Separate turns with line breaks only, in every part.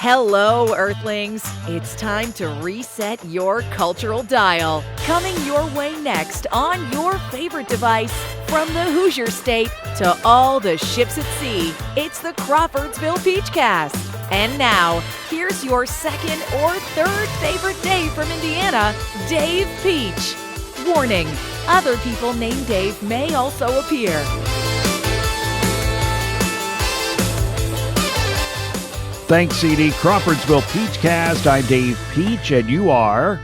Hello, Earthlings. It's time to reset your cultural dial. Coming your way next on your favorite device, from the Hoosier State to all the ships at sea, it's the Crawfordsville Peachcast. And now, here's your second or third favorite Dave from Indiana, Dave Peach. Warning, other people named Dave may also appear.
Thanks, CD. Crawfordsville Peachcast. I'm Dave Peach, and you are?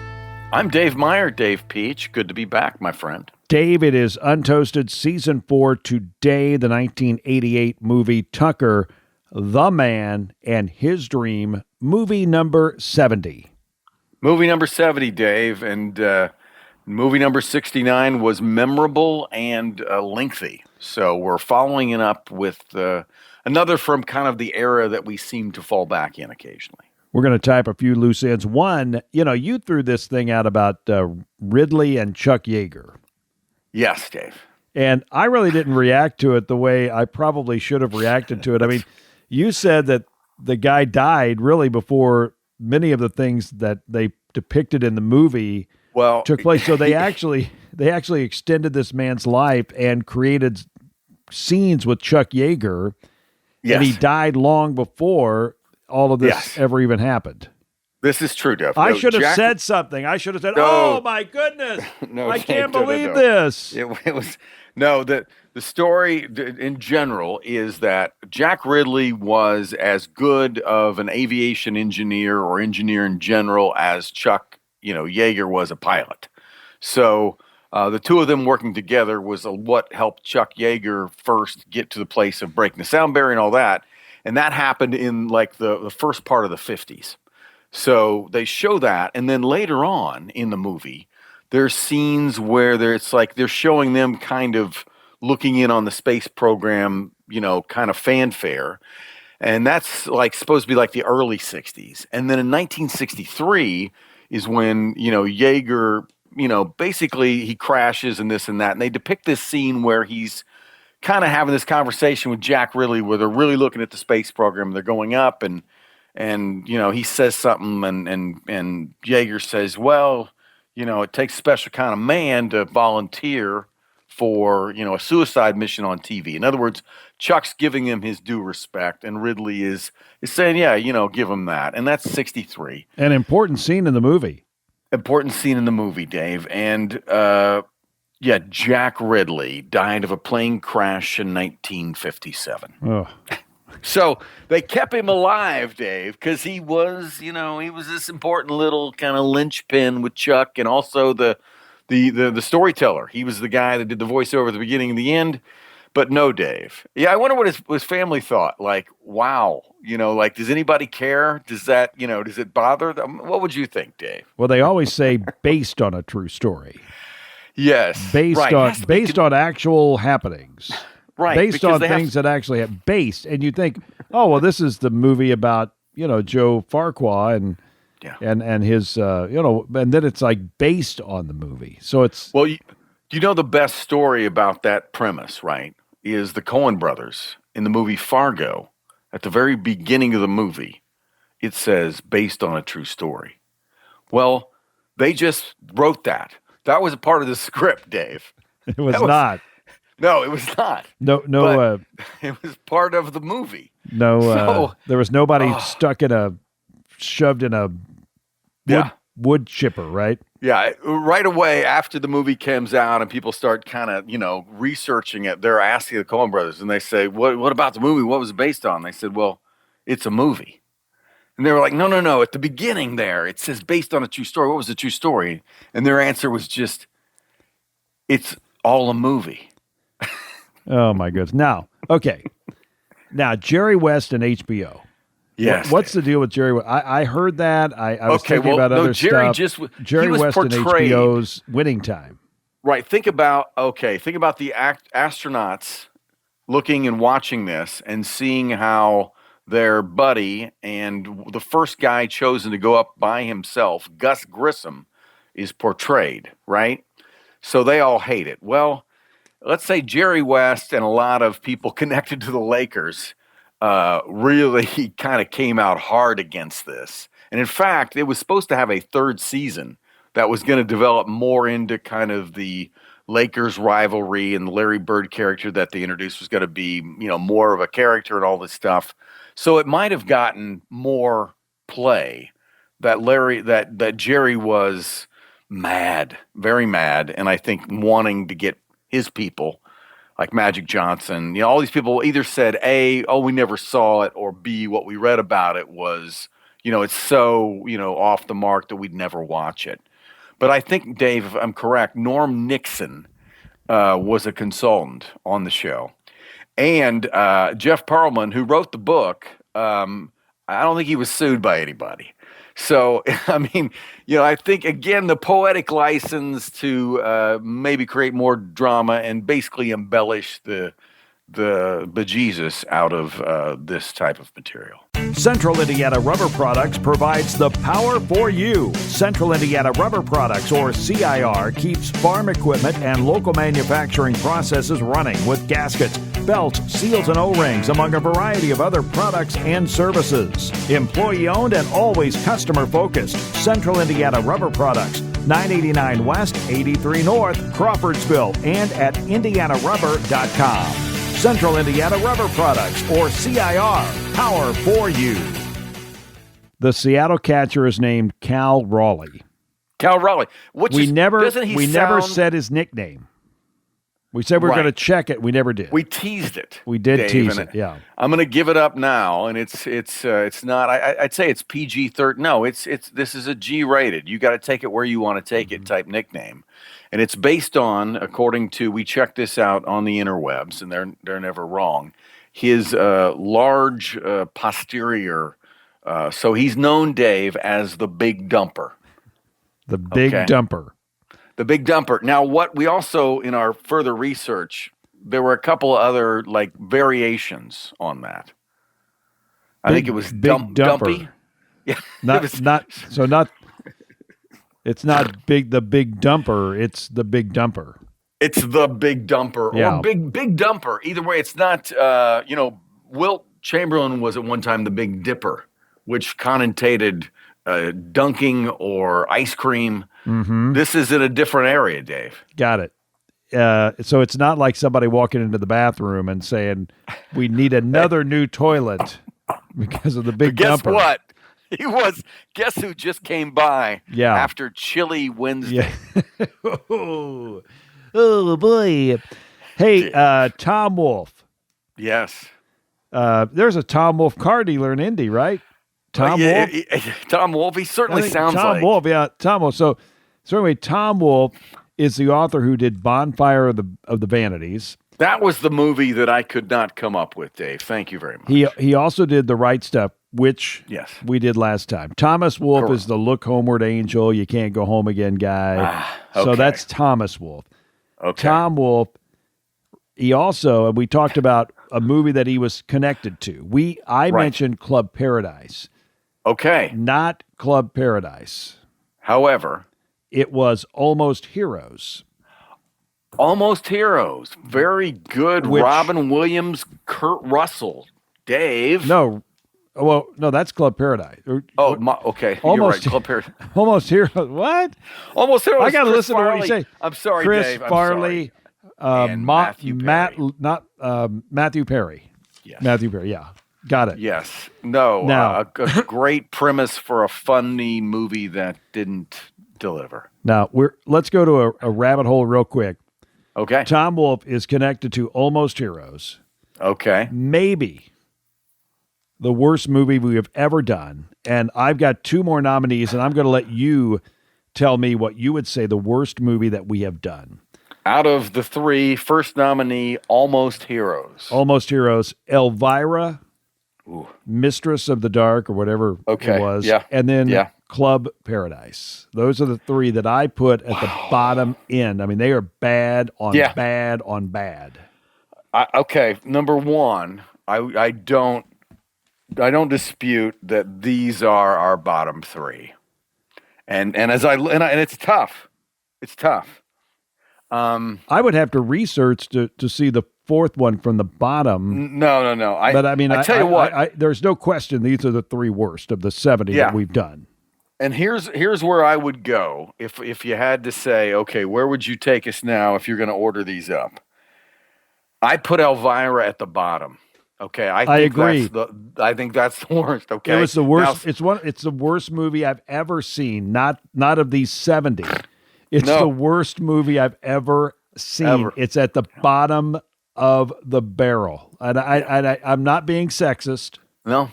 I'm Dave Meyer, Dave Peach. Good to be back, my friend.
Dave, it is Untoasted Season 4 today, the 1988 movie Tucker, the Man and His Dream, movie number 70.
Movie number 70, Dave, and movie number 69 was memorable and lengthy. So we're following it up with another from kind of the era that we seem to fall back in occasionally.
We're going to type a few loose ends. One, you threw this thing out about Ridley and Chuck Yeager.
Yes, Dave.
And I really didn't react to it the way I probably should have reacted to it. I mean, you said that the guy died really before many of the things that they depicted in the movie took place. So they actually extended this man's life and created scenes with Chuck Yeager.
Yes.
And he died long before all of this ever even happened.
This is true, Dave.
I should have said something. I should have said, "Oh my goodness, I can't believe this."
It was the story in general is that Jack Ridley was as good of an aviation engineer or engineer in general as Chuck, Yeager was a pilot. So the two of them working together was what helped Chuck Yeager first get to the place of breaking the sound barrier and all that. And that happened in like the first part of the 50s. So they show that. And then later on in the movie, there's scenes where it's like they're showing them kind of looking in on the space program, kind of fanfare. And that's like supposed to be like the early 60s. And then in 1963 is when, Yeager, basically he crashes and this and that. And they depict this scene where he's kind of having this conversation with Jack Ridley where they're really looking at the space program. They're going up and he says something and Yeager says, well, it takes a special kind of man to volunteer for, a suicide mission on TV. In other words, Chuck's giving him his due respect and Ridley is saying, yeah, give him that. And that's 63.
An important scene in the movie.
Important scene in the movie, Dave. And, Jack Ridley died of a plane crash in 1957.
Oh.
So they kept him alive, Dave, because he was, he was this important little kind of linchpin with Chuck and also the storyteller. He was the guy that did the voiceover at the beginning and the end. But no, Dave. Yeah, I wonder what his family thought. Like, wow, does anybody care? Does that, does it bother them? What would you think, Dave?
Well, they always say based on a true story.
Yes.
Based on actual happenings.
Right.
Based on things that actually have based. And you think, oh, well, this is the movie about, Joe Farquhar and his, and then it's like based on the movie. So it's.
Well, the best story about that premise, right, is the Coen brothers in the movie Fargo. At the very beginning of the movie, it says based on a true story. Well, they just wrote that. That was a part of the script, Dave.
It was not.
No, it was not.
No.
It was part of the movie.
No, there was nobody shoved in a wood chipper, right?
Yeah, right away after the movie comes out and people start kind of, researching it, they're asking the Coen brothers and they say, what about the movie? What was it based on? They said, well, it's a movie. And they were like, no. At the beginning there, it says based on a true story. What was the true story? And their answer was just, it's all a movie.
Oh, my goodness. Now, okay. Now, Jerry West and HBO.
Yes.
What's the deal with Jerry West? I heard that. I was thinking about other
Jerry
stuff. Jerry West and HBO's Winning Time.
Right. Think about the astronauts looking and watching this and seeing how their buddy and the first guy chosen to go up by himself, Gus Grissom, is portrayed, right? So they all hate it. Well, let's say Jerry West and a lot of people connected to the Lakers really kind of came out hard against this. And in fact, it was supposed to have a third season that was going to develop more into kind of the Lakers rivalry, and the Larry Bird character that they introduced was going to be, more of a character and all this stuff. So it might have gotten more play. That Jerry was mad, very mad, and I think wanting to get his people, like Magic Johnson, all these people either said A, oh, we never saw it, or B, what we read about it was, it's so, off the mark that we'd never watch it. But I think, Dave, if I'm correct, Norm Nixon was a consultant on the show. And Jeff Pearlman, who wrote the book, I don't think he was sued by anybody. So, I mean, I think, again, the poetic license to maybe create more drama and basically embellish the bejesus out of this type of material.
Central Indiana Rubber Products provides the power for you. Central Indiana Rubber Products, or CIR, keeps farm equipment and local manufacturing processes running with gaskets, belts, seals, and O-rings, among a variety of other products and services. Employee-owned and always customer-focused. Central Indiana Rubber Products, 989 West, 83 North, Crawfordsville, and at indianarubber.com. Central Indiana Rubber Products, or CIR, power for you. The Seattle catcher is named Cal Raleigh.
Cal Raleigh.
We never said his nickname. We said we were going to check it. We never did.
We teased it.
We did tease it. Yeah.
I'm going to give it up now, and it's not. I'd say it's PG-13. No, this is a G-rated. You got to take it where you want to take it type nickname, and it's based on, according to, we checked this out on the interwebs, and they're never wrong. His large posterior. So he's known, Dave, as the Big Dumper.
The Big Dumper.
The Big Dumper. Now, what we also, in our further research, there were a couple of other variations on that. I think it was Dumpy. Yeah,
It's not the Big Dumper. It's the Big Dumper.
It's the Big Dumper, or Big Dumper. Either way, it's not. Wilt Chamberlain was at one time the Big Dipper, which connotated dunking or ice cream. Mm-hmm. This is in a different area, Dave.
Got it. So it's not like somebody walking into the bathroom and saying, we need another new toilet because of the Big Dumper.
Guess what? Guess who just came by after Chili Wednesday?
Yeah. Oh, boy. Hey, Tom Wolfe.
Yes.
There's a Tom Wolfe car dealer in Indy, right? Tom Wolfe?
Tom Wolfe. He certainly sounds like.
Tom Wolfe, yeah. Tom Wolfe. So anyway, Tom Wolfe is the author who did Bonfire of the Vanities.
That was the movie that I could not come up with, Dave. Thank you very much.
He also did The Right Stuff, which we did last time. Thomas Wolfe is the Look Homeward Angel, You Can't Go Home Again guy. Okay. So that's Thomas Wolfe.
Okay.
Tom Wolfe, he also, and we talked about a movie that he was connected to. I mentioned Club Paradise.
Okay.
Not Club Paradise.
However,
it was Almost Heroes.
Almost Heroes. Very good. Robin Williams, Kurt Russell, Dave.
No, that's Club Paradise.
Okay.
Almost,
you're right. Club Paradise.
Almost Heroes. What?
Almost Heroes.
I got to listen to what you say.
I'm sorry,
Chris
Dave.
Farley,
Matthew Perry.
Matthew Perry.
Yes.
Matthew Perry. Yeah. Got it.
Yes. No.
Now,
a great premise for a funny movie that didn't deliver.
Now let's go to a rabbit hole real quick.
Okay.
Tom Wolfe is connected to Almost Heroes.
Okay.
Maybe the worst movie we have ever done. And I've got two more nominees, and I'm going to let you tell me what you would say the worst movie that we have done.
Out of the three, first nominee, Almost Heroes.
Almost Heroes. Elvira, Mistress of the Dark, or whatever it was.
Yeah.
And then Club Paradise. Those are the three that I put at the bottom end. I mean, they are bad on bad on bad.
Okay, number one, I don't dispute that these are our bottom three, and it's tough. It's tough.
I would have to research to see the fourth one from the bottom.
No.
But I mean,
I tell you what,
there's no question these are the three worst of the 70 that we've done.
And here's where I would go if you had to say, okay, where would you take us now if you're going to order these up? I put Elvira at the bottom. Okay, I agree. I think that's the worst. Okay,
it was the worst. Now, it's the worst movie I've ever seen. Not of these 70. It's the worst movie I've ever seen. It's at the bottom of the barrel, and I'm not being sexist.
No.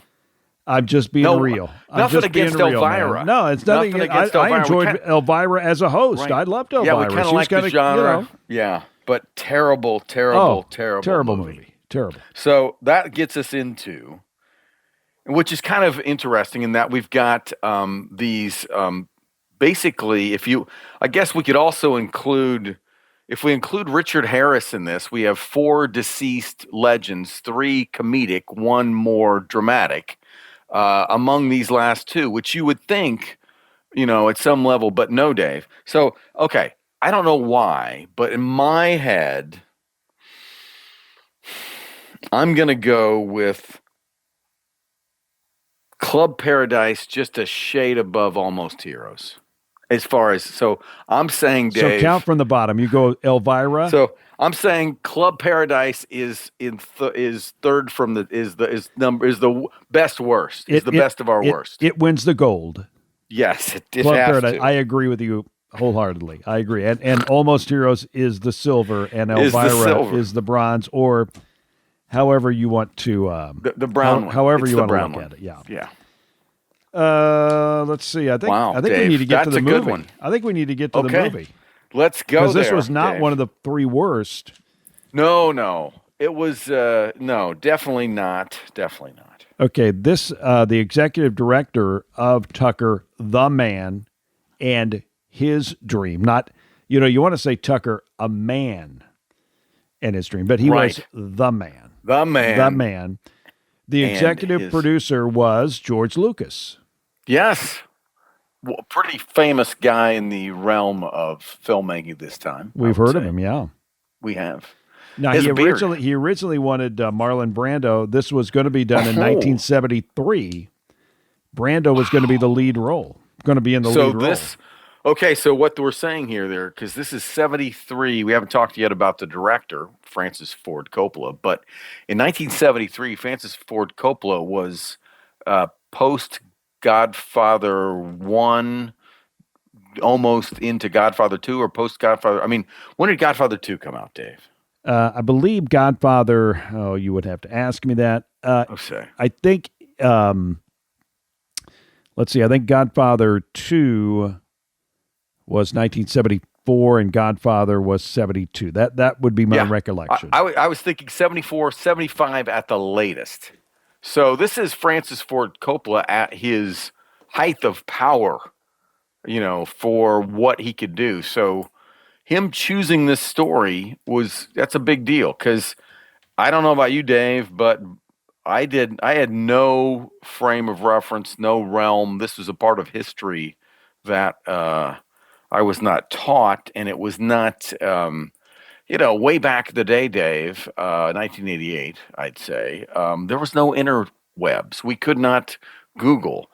I'm just being real.
Nothing against Elvira.
No, it's nothing against Elvira. I enjoyed Elvira as a host. Right. I loved Elvira.
Yeah, we kind of like the genre. Yeah, but terrible movie.
Terrible.
So that gets us into, which is kind of interesting in that we've got these basically, I guess we could also include, if we include Richard Harris in this, we have 4 deceased legends, 3 comedic, 1 more dramatic among these last 2, which you would think, at some level, but no, Dave. So, okay, I don't know why, but in my head, I'm going to go with Club Paradise just a shade above Almost Heroes. So I'm saying, Dave.
So count from the bottom. You go Elvira.
So I'm saying Club Paradise is third from is the best worst. Is the best of our worst.
It wins the gold.
Yes, it
Club
has
Paradise.
to.
I agree with you wholeheartedly. I agree. And Almost Heroes is the silver, and Elvira is the bronze, or however you want to
the brown one.
However
it's
you want to look
one.
at it. Yeah.
Yeah.
Let's see. I think
Dave,
we need to get to the movie.
Good one.
I think we need to get to the movie.
Let's go there.
Because this was not
Dave.
one of the 3 worst.
No. It was no, definitely not. Definitely not.
Okay, this the executive director of Tucker, the Man, and his dream. Not, you want to say Tucker, a man and his dream, but he was the man.
The
man. The executive producer was George Lucas.
Yes. Well, pretty famous guy in the realm of filmmaking this time.
We've heard of him, yeah.
We have.
Now, he originally wanted Marlon Brando. This was going to be done in 1973. Brando was going to be the lead role, going to be in the lead role.
Okay, so what we're saying here, because this is 73, we haven't talked yet about the director, Francis Ford Coppola, but in 1973, Francis Ford Coppola was post-Godfather 1, almost into Godfather 2, or post-Godfather. I mean, when did Godfather 2 come out, Dave?
I believe Godfather, you would have to ask me that. I think, let's see, I think Godfather 2 was 1974 and Godfather was 72. That would be my recollection.
I was thinking 74, 75 at the latest. So this is Francis Ford Coppola at his height of power, for what he could do. So him choosing this story that's a big deal, because I don't know about you, Dave, but I had no frame of reference, no realm. This was a part of history that I was not taught, and it was not, way back in the day, Dave, 1988, I'd say, there was no interwebs. We could not Google.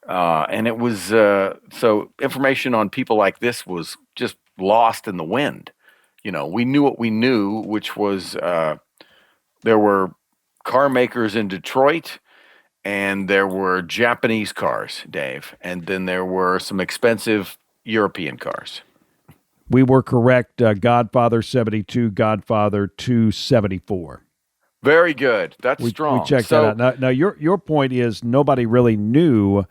And it was, so information on people like this was just lost in the wind. We knew what we knew, which was there were car makers in Detroit, and there were Japanese cars, Dave, and then there were some expensive European cars.
We were correct. Godfather 72, Godfather 2 74.
Very good. That's strong.
We checked that out. Now your point is nobody really knew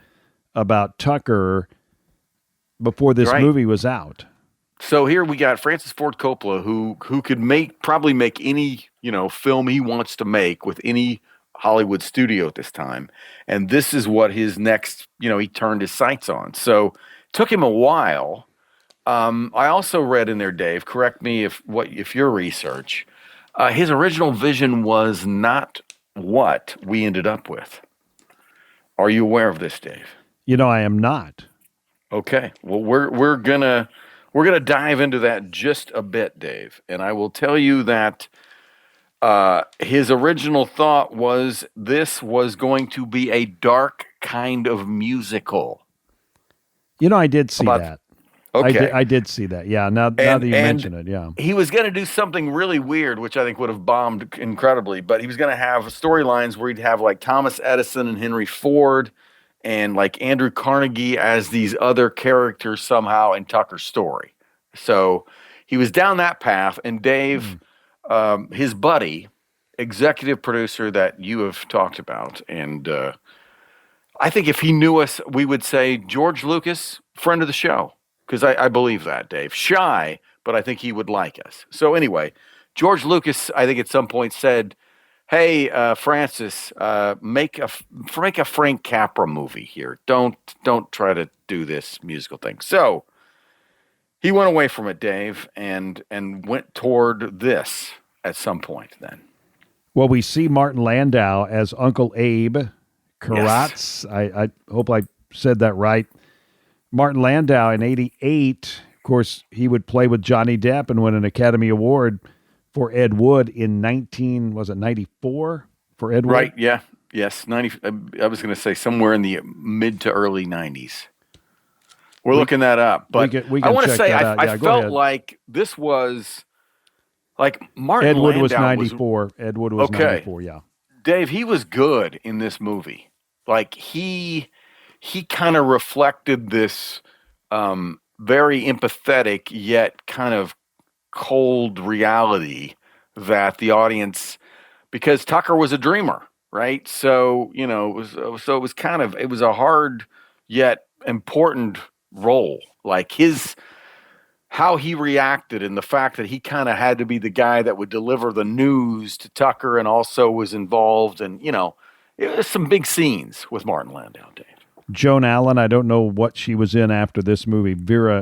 about Tucker before this movie was out.
So here we got Francis Ford Coppola, who could probably make any film he wants to make with any Hollywood studio at this time, and this is what his next he turned his sights on. So took him a while. I also read in there, Dave, correct me if your research, his original vision was not what we ended up with. Are you aware of this, Dave?
I am not.
Okay. Well, we're gonna dive into that just a bit, Dave, and I will tell you that His original thought was this was going to be a dark kind of musical.
I did see that.
Okay.
I did see that. Yeah. Now that you mention it, yeah.
He was going to do something really weird, which I think would have bombed incredibly. But he was going to have storylines where he'd have like Thomas Edison and Henry Ford, and like Andrew Carnegie as these other characters somehow in Tucker's story. So he was down that path, and Dave, his buddy, executive producer that you have talked about, and I think if he knew us, we would say George Lucas, friend of the show, because I believe that, Dave. Shy, but I think he would like us. So anyway, George Lucas, I think at some point said, "Hey, Francis, make a Frank Capra movie here. Don't try to do this musical thing." So he went away from it, Dave, and went toward this at some point. Then,
well, we see Martin Landau as Uncle Abe Karatz.
Yes.
I hope I said that right. Martin Landau in '88. Of course, he would play with Johnny Depp and win an Academy Award for Ed Wood in 94 for Ed Wood?
Right, yeah. Yes, 90. I was going to say somewhere in the mid to early 90s. We're looking that up. But
we
I
can
want to
check
say,
that out.
I
Yeah, go
felt
ahead.
like this was, like Martin
Ed Wood
Landau
was 94. Ed Wood was 94, yeah.
Dave, he was good in this movie. Like he kind of reflected this very empathetic yet kind of cold reality that the audience, because Tucker was a dreamer, right? So it was a hard yet important role. Like how he reacted and the fact that he kind of had to be the guy that would deliver the news to Tucker and also was involved, and it was some big scenes with Martin Landau, Dave.
Joan Allen, I don't know what she was in after this movie.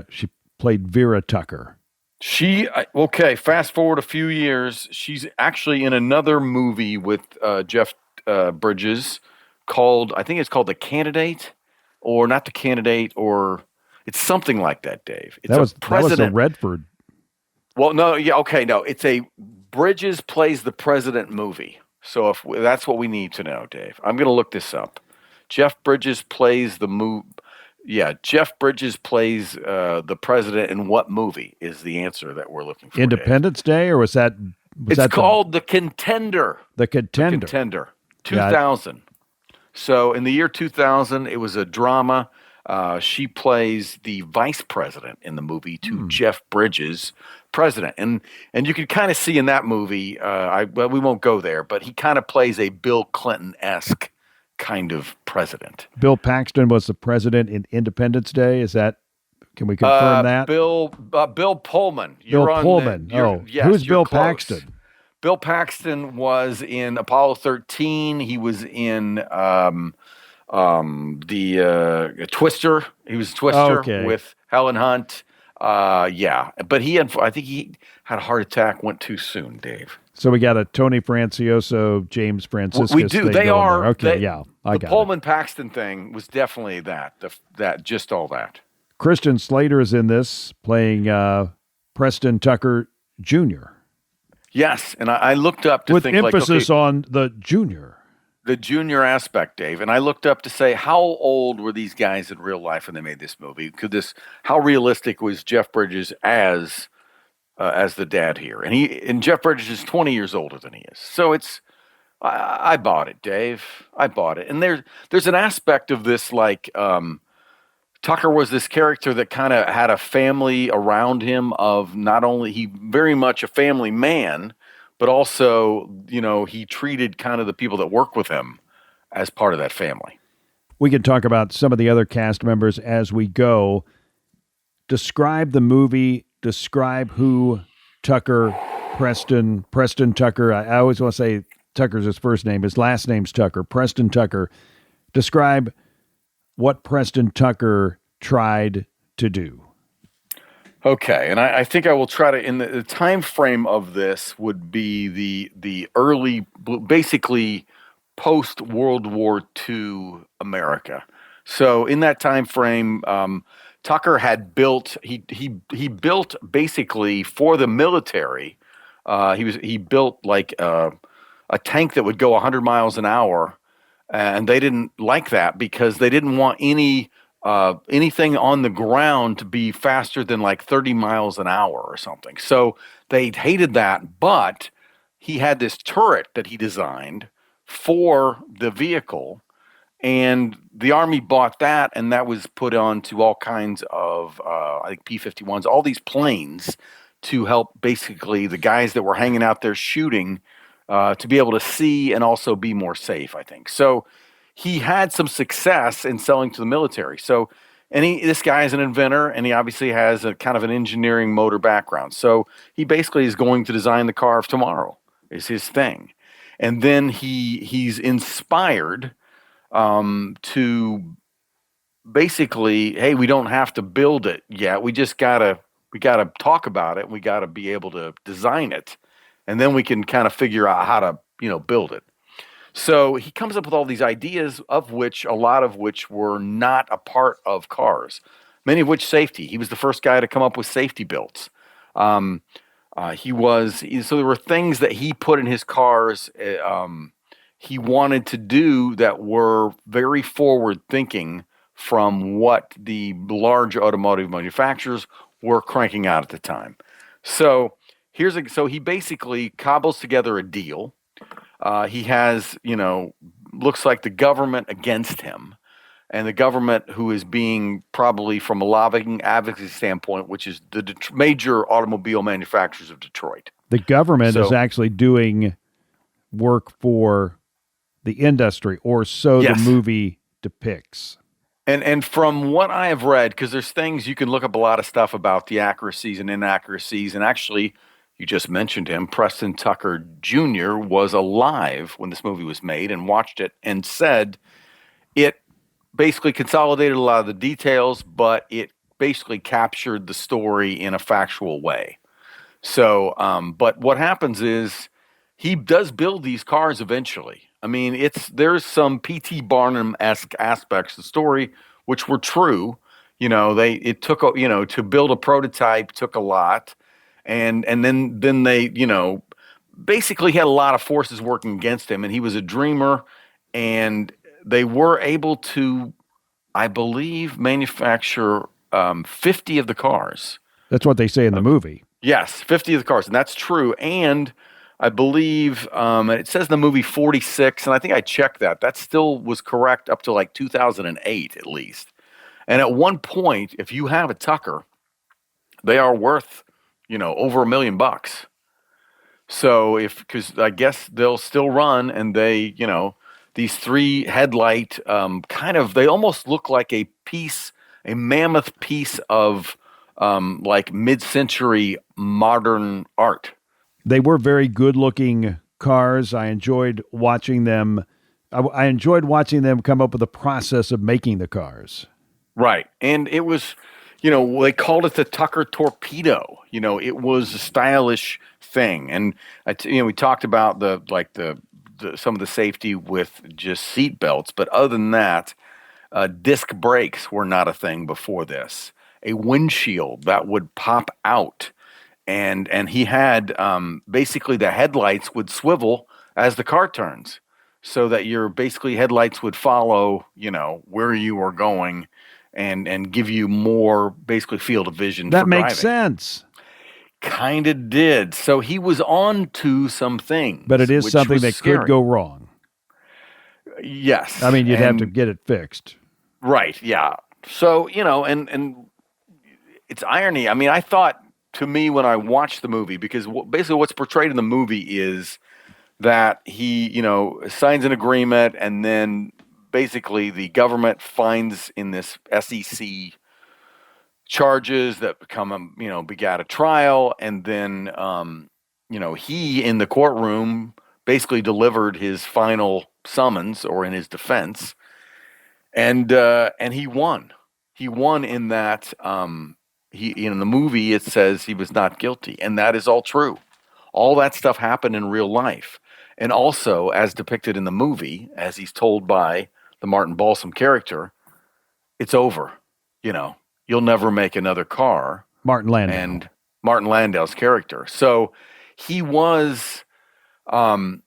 She played Vera Tucker.
Fast forward a few years. She's actually in another movie with Jeff Bridges I think it's called The Candidate, or not The Candidate, or it's something like that, Dave. That was
a Redford.
Well, no, yeah, okay, no. It's a Bridges plays the president movie. So if that's what we need to know, Dave. I'm going to look this up. Jeff Bridges plays the movie. Yeah, Jeff Bridges plays the president in what movie is the answer that we're looking for.
Independence Day, or was that?
It's called The Contender.
The Contender.
The Contender. 2000. Yeah. So in the year 2000, it was a drama. She plays the vice president in the movie to Jeff Bridges' president, and you can kind of see in that movie. We won't go there, but he kind of plays a Bill Clinton-esque kind of president.
Bill Paxton was the president in Independence Day. Can we confirm that?
Bill Pullman.
Yes, who's Bill Paxton?
Bill Paxton was in Apollo 13. He was in the Twister. He was Twister with Helen Hunt. But I think he had a heart attack, went too soon, Dave.
So we got a Tony Francioso, James Franciscus.
We do. They are.
Okay, yeah.
The Pullman Paxton thing was definitely that. Just all that.
Christian Slater is in this, playing Preston Tucker Jr.
Yes, and I looked up to
with
think
emphasis on the junior.
The junior aspect, Dave. And I looked up to say, how old were these guys in real life when they made this movie? How realistic was Jeff Bridges as the dad here? And Jeff Bridges is 20 years older than he is. So I bought it, Dave. I bought it. And there's an aspect of this, like, Tucker was this character that kind of had a family around him of not only he very much a family man, but also, he treated kind of the people that work with him as part of that family.
We can talk about some of the other cast members as we go. Describe the movie. Describe who Preston Tucker. I always want to say Tucker's his first name. His last name's Tucker. Preston Tucker. Describe what Preston Tucker tried to do.
Okay, and I think I will try to, in the time frame of this would be the early, basically post-World War II America. So in that time frame, Tucker had built, he built basically for the military He built like a tank that would go 100 miles an hour, and they didn't like that because they didn't want anything on the ground to be faster than like 30 miles an hour or something. So they hated that, but he had this turret that he designed for the vehicle, and the Army bought that, and that was put onto all kinds of, I think, P-51s, all these planes to help basically the guys that were hanging out there shooting to be able to see and also be more safe, I think. So he had some success in selling to the military. So, this guy is an inventor, and he obviously has a kind of an engineering motor background. So he basically is going to design the car of tomorrow, is his thing. And then he's inspired to basically, hey, we don't have to build it yet. We gotta talk about it. We gotta be able to design it, and then we can kind of figure out how to, build it. So he comes up with all these ideas, of which a lot of which were not a part of cars, many of which safety. He was the first guy to come up with safety belts. So there were things that he put in his cars. He wanted to do that were very forward thinking from what the large automotive manufacturers were cranking out at the time. So he basically cobbles together a deal. He has, looks like the government against him, and the government who is being probably from a lobbying advocacy standpoint, which is the major automobile manufacturers of Detroit.
The government is actually doing work for the industry, or so
Yes.
the movie depicts.
And from what I have read, because there's things you can look up a lot of stuff about the accuracies and inaccuracies, and actually, you just mentioned him, Preston Tucker Jr. was alive when this movie was made and watched it and said it basically consolidated a lot of the details, but it basically captured the story in a factual way. So, but what happens is he does build these cars eventually. I mean, there's some P.T. Barnum-esque aspects of the story which were true. It took to build a prototype took a lot, and then they basically had a lot of forces working against him, and he was a dreamer, and they were able to, I believe, manufacture 50 of the cars.
That's what they say in the movie.
Yes, 50 of the cars, and that's true. And I believe it says in the movie 46, and I think I checked that. That still was correct up to like 2008 at least. And at one point, if you have a Tucker, they are worth, over $1 million. So because I guess they'll still run, and they, these 3 headlight they almost look like a mammoth piece of like mid-century modern art.
They were very good-looking cars. I enjoyed watching them. I enjoyed watching them come up with the process of making the cars.
Right. And it was, they called it the Tucker Torpedo. It was a stylish thing. And, we talked about some of the safety with just seat belts. But other than that, disc brakes were not a thing before this. A windshield that would pop out. And he had basically the headlights would swivel as the car turns, so that your basically headlights would follow, where you were going, and give you more basically field of vision.
That
for
makes
driving.
Sense.
Kind of did. So he was on to some things,
but it is something that
scary.
could go wrong.
Yes,
I mean you'd have to get it fixed.
Right. Yeah. So and it's irony. I mean, I thought. To me, when I watched the movie, because basically what's portrayed in the movie is that he, signs an agreement, and then basically the government finds in this SEC charges that become, begat a trial, and then, he in the courtroom basically delivered his final summons, or in his defense, and he won. He won in that. In the movie, it says he was not guilty, and that is all true. All that stuff happened in real life. And also, as depicted in the movie, as he's told by the Martin Balsam character, it's over. You'll never make another car.
Martin Landau.
And Martin Landau's character. So he was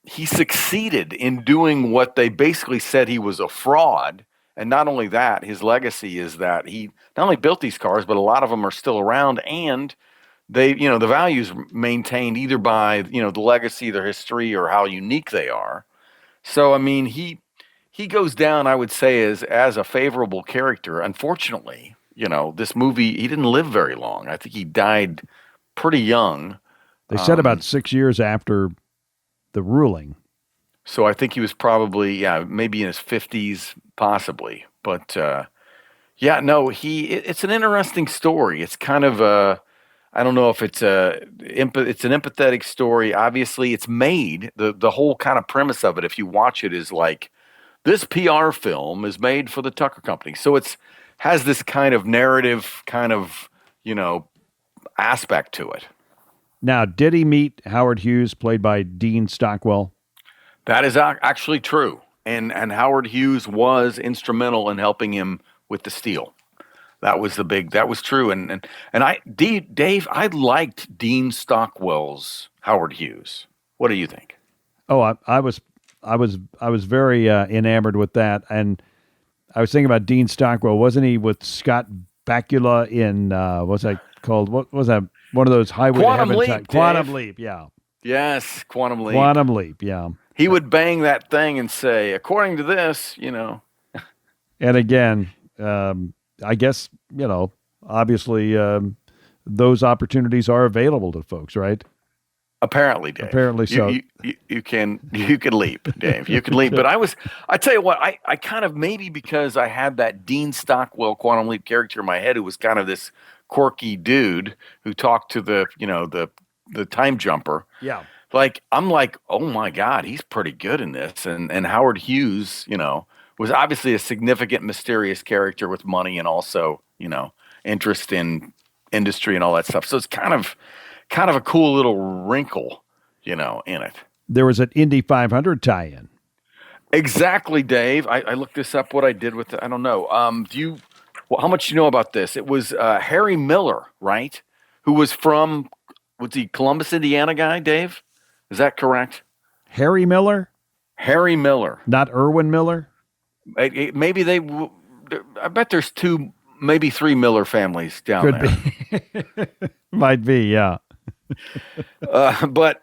he succeeded in doing what they basically said he was a fraud. And not only that, his legacy is that he not only built these cars, but a lot of them are still around, and they, the values maintained either by, the legacy, their history, or how unique they are. So, I mean, he goes down, I would say, as a favorable character. Unfortunately, this movie, he didn't live very long. I think he died pretty young.
They said about 6 years after the ruling.
So I think he was probably, maybe in his 50s, possibly. But, it's an interesting story. It's kind of I don't know if it's an empathetic story. Obviously, it's made, the whole kind of premise of it, if you watch it, is like, this PR film is made for the Tucker Company. So has this kind of narrative aspect to it.
Now, did he meet Howard Hughes, played by Dean Stockwell?
That is actually true. And Howard Hughes was instrumental in helping him with the steel. That was true. And Dave, I liked Dean Stockwell's Howard Hughes. What do you think?
Oh, I was very enamored with that. And I was thinking about Dean Stockwell. Wasn't he with Scott Bakula in, what's that called? What was that? One of those highway
Quantum Leap.
Quantum Leap, yeah.
Yes, Quantum Leap.
Quantum Leap, yeah.
He would bang that thing and say, according to this,
And again, I guess, obviously those opportunities are available to folks, right?
Apparently, Dave.
Apparently so.
You can leap, Dave. You can leap. But I tell you what, I kind of, maybe because I had that Dean Stockwell Quantum Leap character in my head, who was kind of this quirky dude who talked to the time jumper.
Yeah.
Like, I'm like, oh my God, he's pretty good in this. And Howard Hughes, was obviously a significant, mysterious character with money and also, interest in industry and all that stuff. So it's kind of a cool little wrinkle, in it.
There was an Indy 500 tie-in.
Exactly, Dave. I looked this up, what I did with it. I don't know. How much you know about this? It was Harry Miller, right? Who was he Columbus, Indiana guy, Dave? Is that correct?
Harry Miller?
Harry Miller.
Not Irwin Miller?
Maybe I bet there's 2, maybe 3 Miller families down
Could
there.
Be. Might be, yeah.
But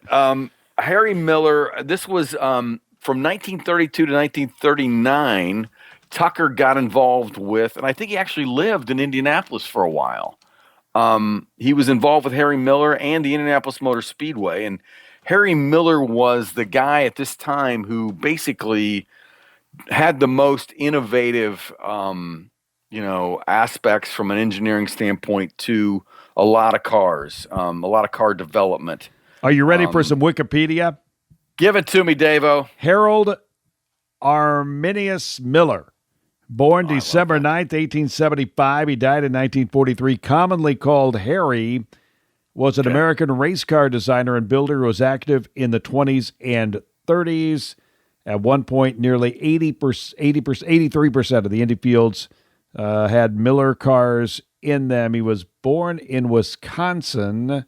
Harry Miller, this was from 1932 to 1939, Tucker got involved with, and I think he actually lived in Indianapolis for a while. He was involved with Harry Miller and the Indianapolis Motor Speedway, and Harry Miller was the guy at this time who basically had the most innovative, aspects from an engineering standpoint to a lot of cars, a lot of car development.
Are you ready for some Wikipedia?
Give it to me, Davo.
Harold Arminius Miller, born December 9th, 1875. He died in 1943. Commonly called Harry, was an American race car designer and builder who was active in the 20s and 30s. At one point, nearly 83% of the Indy fields had Miller cars in them. He was born in Wisconsin,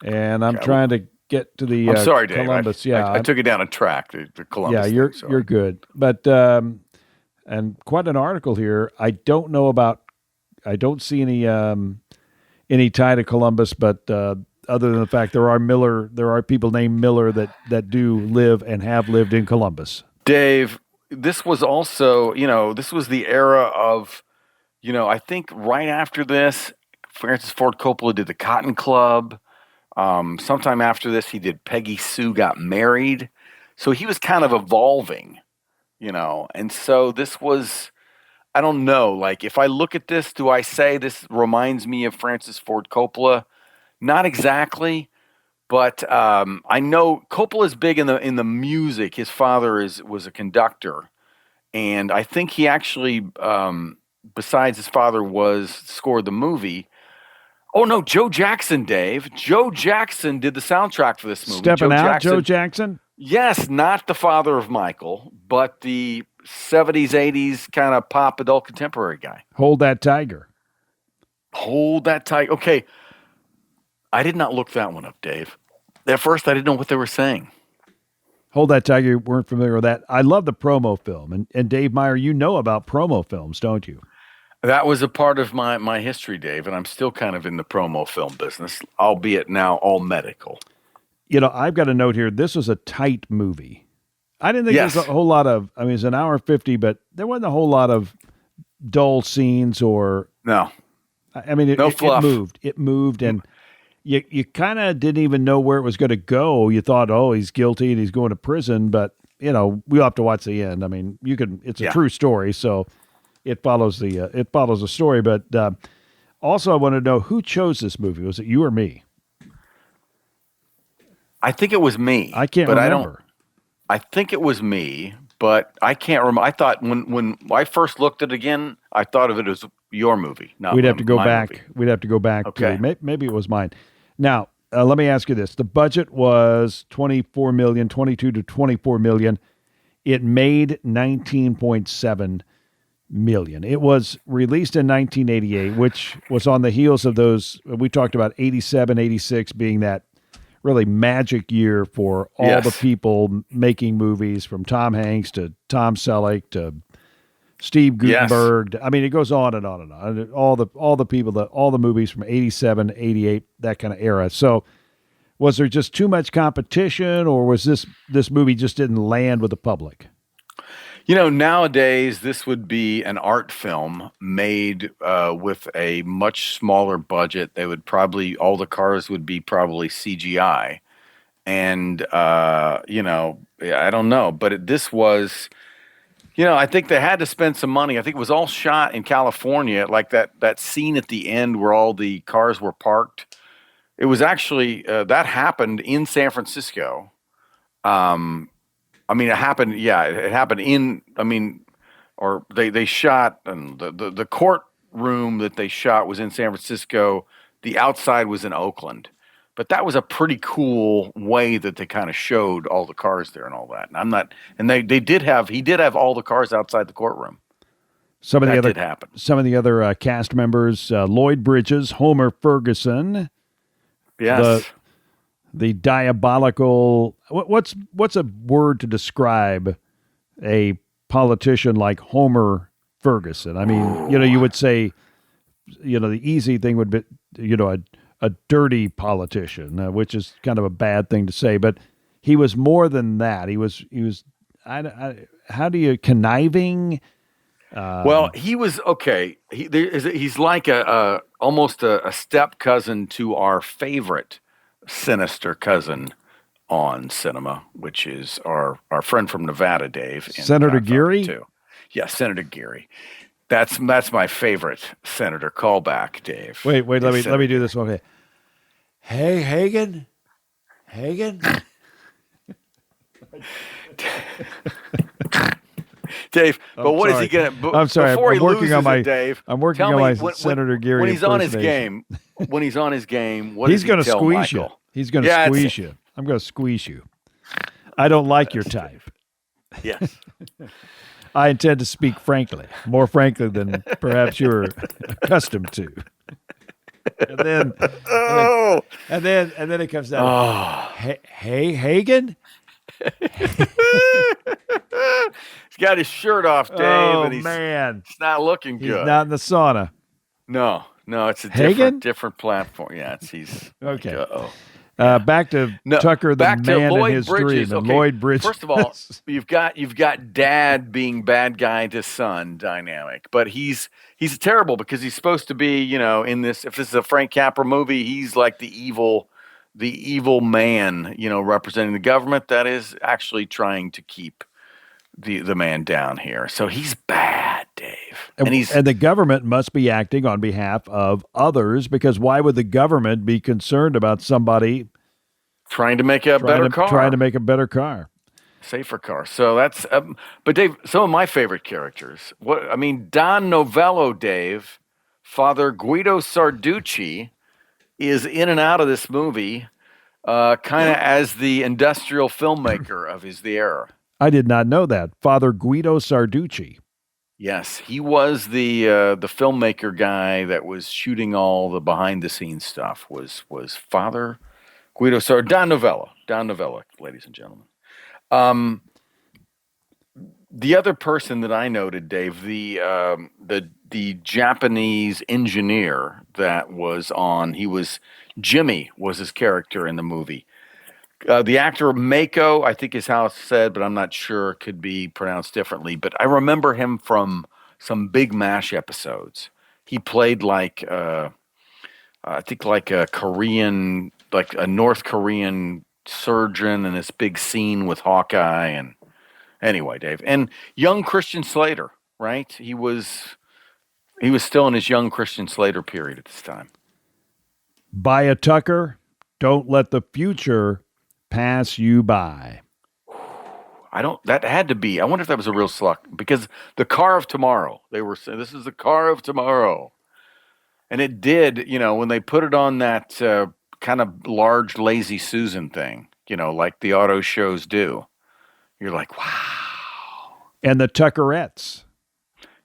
and I'm trying to get to the
I'm sorry, Dave.
Columbus.
I took it down a track, the Columbus.
Yeah, you're good. But and quite an article here. I don't see any tie to Columbus, but other than the fact there are people named Miller that do live and have lived in Columbus.
Dave, this was also, this was the era of, I think right after this, Francis Ford Coppola did the Cotton Club. Sometime after this, he did Peggy Sue Got Married. So he was kind of evolving, and so this was, I don't know, like if I look at this, do I say this reminds me of Francis Ford Coppola? Not exactly, but I know Coppola's big in the music. His father was a conductor, and I think he actually, besides his father, scored the movie. Oh no, Joe Jackson, Dave. Joe Jackson did the soundtrack for this movie.
Joe Jackson?
Yes, not the father of Michael, but the 70s, 80s kind of pop adult contemporary guy.
Hold That Tiger.
Hold That Tiger. Okay. I did not look that one up, Dave. At first, I didn't know what they were saying.
Hold that, Tiger. You weren't familiar with that. I love the promo film. And Dave Meyer, you know about promo films, don't you?
That was a part of my history, Dave, and I'm still kind of in the promo film business, albeit now all medical.
I've got a note here. This was a tight movie. I didn't think
Yes.
there's a whole lot of, it's an hour 50, but there wasn't a whole lot of dull scenes or,
No.
it
fluff.
It moved, and you kind of didn't even know where it was going to go. You thought, oh, he's guilty and he's going to prison, but, we'll have to watch the end. It's a true story, so it follows the story. But also I want to know, who chose this movie? Was it you or me?
I think it was me.
I can't
but
remember.
I think it was me, but I can't remember. I thought when I first looked at it again, I thought of it as your movie. Not
We'd have to go
my
back.
movie.
We'd have to go back.
Okay.
Maybe it was mine. Now, let me ask you this. The budget was 22 to 24 million. It made 19.7 million. It was released in 1988, which was on the heels of those. We talked about 87, 86 being that really magic year for all the people making movies, from Tom Hanks to Tom Selleck to Steve Guttenberg.
Yes.
It goes on and on and on. All the people, all the movies from 87, 88, that kind of era. So was there just too much competition, or was this movie just didn't land with the public?
Nowadays, this would be an art film made with a much smaller budget. All the cars would be probably CGI. And, I don't know. But this was, I think they had to spend some money. I think it was all shot in California, like that scene at the end where all the cars were parked. It was actually, that happened in San Francisco. It happened. Yeah, it happened or they shot, and the courtroom that they shot was in San Francisco. The outside was in Oakland, but that was a pretty cool way that they kind of showed all the cars there and all that. And he did have all the cars outside the courtroom.
Some of
did happen.
Some of the other cast members: Lloyd Bridges, Homer Ferguson.
Yes.
The diabolical, what's a word to describe a politician like Homer Ferguson? You would say, the easy thing would be, a dirty politician, which is kind of a bad thing to say, but he was more than that. He was, how do you, conniving?
Well, he was okay. He's like almost a step cousin to our favorite sinister cousin on cinema, which is our friend from Nevada, Dave.
Senator Geary?
Too. Yeah, Senator Geary. That's my favorite senator callback, Dave.
Wait, let me do this one. Okay. Hey, Hagen?
Dave, but what is he going to?
I'm sorry.
Before
I'm working on my
Dave.
I'm working on my Senator Geary.
When he's on his game, what
he's
going to
squeeze you. He's going to squeeze you. I'm going to squeeze you. I don't like your type.
Yes.
I intend to speak frankly, more frankly than perhaps you're accustomed to. And then it comes down.
Oh.
Hey, Hagen.
He's got his shirt off, Dave.
Oh,
and he's
man.
It's not looking good.
He's not in the sauna.
No, it's a different platform. Yeah, he's
okay.
Uh-oh.
Back to Tucker, the man in his dream, and Lloyd Bridges.
First of all, you've got dad being bad guy to son dynamic, but he's terrible because he's supposed to be, in this. If this is a Frank Capra movie, he's like the evil man, representing the government that is actually trying to keep the man down here. So he's bad, Dave,
and the government must be acting on behalf of others, because why would the government be concerned about somebody
trying to make a better car?
Trying to make a better car,
safer car. So that's. But Dave, some of my favorite characters. Don Novello, Dave, Father Guido Sarducci, is in and out of this movie, kind of as the industrial filmmaker of the era.
I did not know that. Father Guido Sarducci.
Yes, he was the filmmaker guy that was shooting all the behind the scenes stuff. Was Father Guido Sardo, Don Novella, ladies and gentlemen. The other person that I noted, Dave, the Japanese engineer that was on, Jimmy was his character in the movie. The actor Mako, I think is how it's said, but I'm not sure. Could be pronounced differently. But I remember him from some Big MASH episodes. He played I think like a Korean, like a North Korean surgeon in this big scene with Hawkeye. And anyway, Dave, and young Christian Slater, right? He was still in his young Christian Slater period at this time.
Buy a Tucker. Don't let the future pass you by.
That had to be, I wonder if that was a real slug, because the car of tomorrow, they were saying, this is the car of tomorrow. And it did, when they put it on that kind of large, lazy Susan thing, like the auto shows do, you're like, wow.
And the Tuckerettes.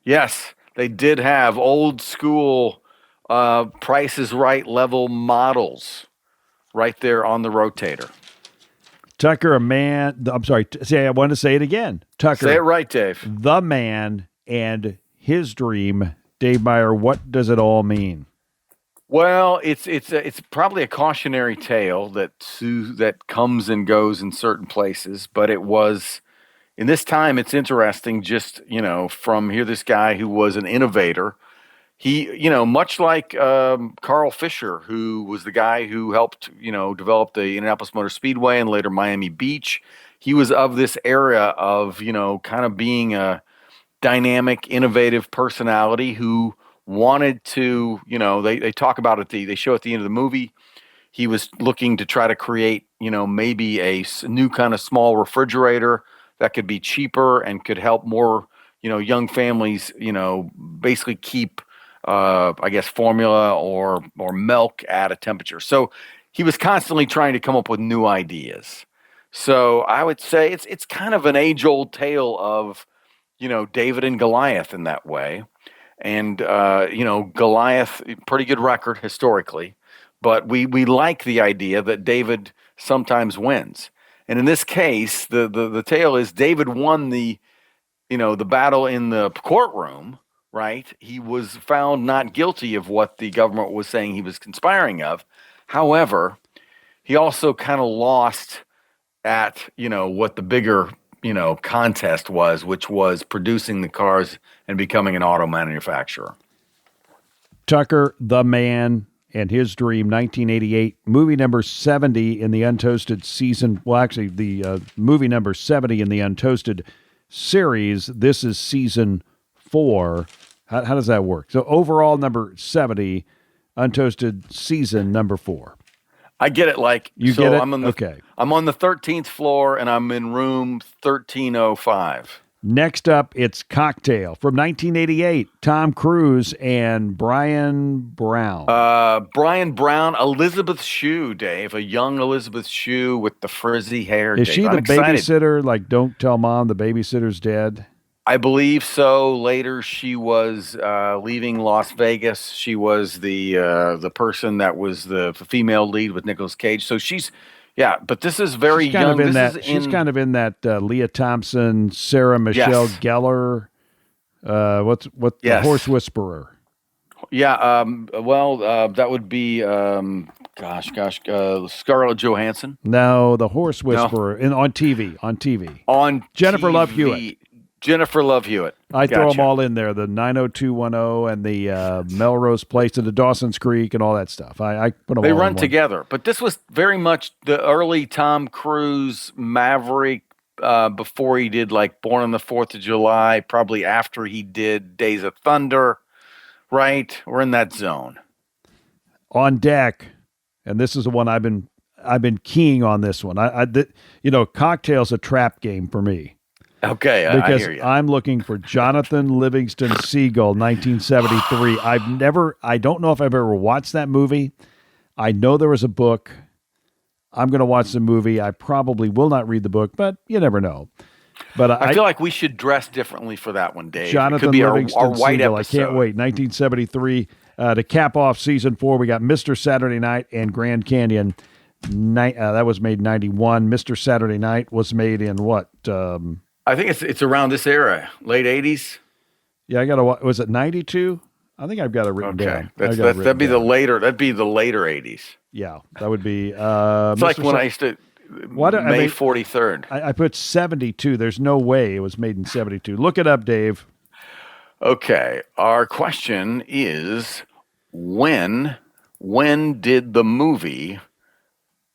Yes, they did have old school Price is Right level models right there on the rotator.
Tucker, a man. I'm sorry. I want to say it again. Tucker.
Say it right, Dave.
The man and his dream. Dave Meyer, what does it all mean?
Well, it's probably a cautionary tale that comes and goes in certain places, but it was in this time. It's interesting, just from here, this guy who was an innovator. He, much like Carl Fisher, who was the guy who helped, develop the Indianapolis Motor Speedway and later Miami Beach. He was of this area of, kind of being a dynamic, innovative personality who wanted to, they talk about it, they show at the end of the movie. He was looking to try to create, maybe a new kind of small refrigerator that could be cheaper and could help more, young families, basically keep I guess formula or milk at a temperature. So he was constantly trying to come up with new ideas. So I would say it's kind of an age-old tale of, David and Goliath in that way. And Goliath, pretty good record historically, but we like the idea that David sometimes wins. And in this case, the tale is David won the battle in the courtroom. Right? He was found not guilty of what the government was saying he was conspiring of. However, he also kind of lost at, what the bigger, contest was, which was producing the cars and becoming an auto manufacturer.
Tucker, the man and his dream, 1988, movie number 70 in the Untoasted season. Well, actually, the movie number 70 in the Untoasted series. This is season 4. How does that work? So overall number 70, Untoasted season number 4.
I get it.
You get it? Okay.
I'm on the 13th floor and I'm in room 1305.
Next up, it's Cocktail from 1988. Tom Cruise and Brian Brown.
Brian Brown, Elizabeth Shue, Dave, a young Elizabeth Shue with the frizzy hair.
Is
Dave.
she the babysitter? Like, don't tell mom the babysitter's dead?
I believe so. Later, she was leaving Las Vegas. She was the person that was the female lead with Nicolas Cage. So she's, but this is very
she's
young.
She's kind of in that Leah Thompson, Sarah Michelle Gellar. The Horse Whisperer?
Yeah. That would be Scarlett Johansson.
No, the Horse Whisperer on TV.
On
Jennifer
TV.
Love Hewitt.
Jennifer Love Hewitt.
I throw them all in there, the 90210 and the Melrose Place and the Dawson's Creek and all that stuff. I put them all in one. They run
together. But this was very much the early Tom Cruise Maverick before he did Born on the 4th of July, probably after he did Days of Thunder, right? We're in that zone.
On deck, and this is the one I've been keying on this one. Cocktail's a trap game for me.
Okay,
because
I hear you.
I'm looking for Jonathan Livingston Seagull, 1973. I don't know if I've ever watched that movie. I know there was a book. I'm going to watch the movie. I probably will not read the book, but you never know. But
I feel like we should dress differently for that one, Dave.
Jonathan
it could be
Livingston
our white
Seagull.
episode.
I can't wait. 1973 to cap off season 4. We got Mr. Saturday Night and Grand Canyon. That was made 91. Mr. Saturday Night was made in what?
I think it's around this era, late 80s.
Yeah, was it 92? I think I've got it written down.
That'd be the later 80s.
Yeah, that would be.
It's like when I used to. May 43rd.
I put 72. There's no way it was made in 72. Look it up, Dave.
Okay, our question is when did the movie?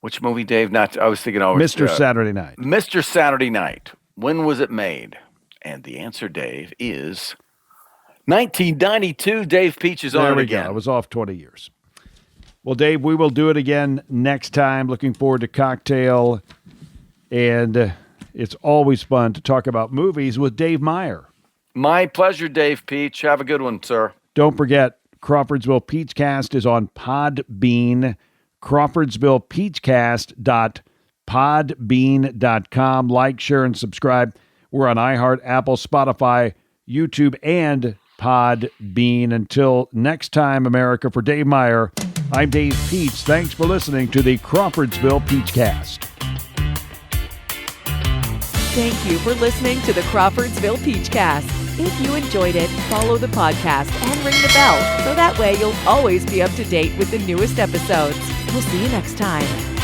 Which movie, Dave? I was thinking
Mr. Saturday Night.
Mr. Saturday Night. When was it made? And the answer, Dave, is 1992. Dave Peach is on it again.
Go. I was off 20 years. Well, Dave, we will do it again next time. Looking forward to Cocktail. And it's always fun to talk about movies with Dave Meyer.
My pleasure, Dave Peach. Have a good one, sir.
Don't forget, Crawfordsville Peachcast is on Podbean. CrawfordsvillePeachcast.podbean.com. Like, share, and subscribe. We're on iHeart, Apple, Spotify, YouTube, and Podbean. Until next time, America, for Dave Meyer, I'm Dave Peach. Thanks for listening to the Crawfordsville Peachcast.
Thank you for listening to the Crawfordsville Peachcast. If you enjoyed it, follow the podcast and ring the bell so that way you'll always be up to date with the newest episodes. We'll see you next time.